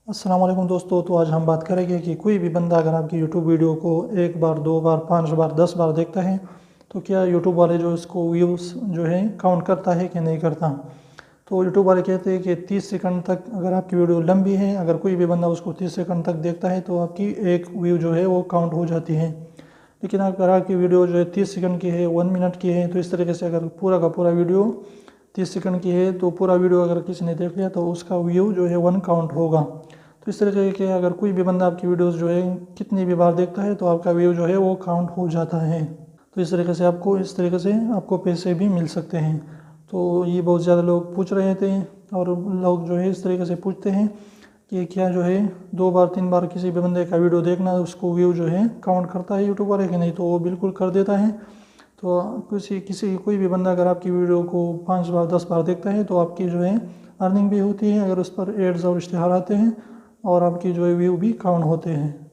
अस्सलाम वालेकुम दोस्तों। तो आज हम बात करेंगे कि कोई भी बंदा अगर आपकी यूट्यूब वीडियो को एक बार, दो बार, 5 बार, 10 बार देखता है तो क्या यूट्यूब वाले जो इसको व्यूज़ जो है काउंट करता है कि नहीं करता। तो यूट्यूब वाले कहते हैं कि 30 सेकंड तक अगर आपकी वीडियो लंबी है, अगर कोई भी बंदा उसको 30 सेकंड तक देखता है तो आपकी एक व्यू जो है वो काउंट हो जाती है। लेकिन अगर आपकी वीडियो जो है 30 सेकंड की है, 1 मिनट की है, तो इस तरीके से अगर पूरा का पूरा वीडियो 30 सेकंड की है तो पूरा वीडियो अगर किसी ने देख लिया तो उसका व्यू जो है 1 काउंट होगा। तो इस तरीके के अगर कोई भी बंदा आपकी वीडियोस जो है कितनी भी बार देखता है तो आपका व्यू जो है वो काउंट हो जाता है। तो इस तरीके से आपको पैसे भी मिल सकते हैं। तो ये बहुत ज़्यादा लोग पूछ रहे थे और लोग जो है इस तरीके से पूछते हैं कि क्या जो है 2 बार 3 बार किसी भी बंदे का वीडियो देखना उसको व्यू जो है काउंट करता है यूट्यूब वाले कि नहीं, तो वो बिल्कुल कर देता है। तो कोई भी बंदा अगर आपकी वीडियो को 5 बार 10 बार देखता है तो आपकी जो है अर्निंग भी होती है, अगर उस पर एड्स और इश्तिहार आते हैं और आपकी जो है व्यू भी काउंट होते हैं।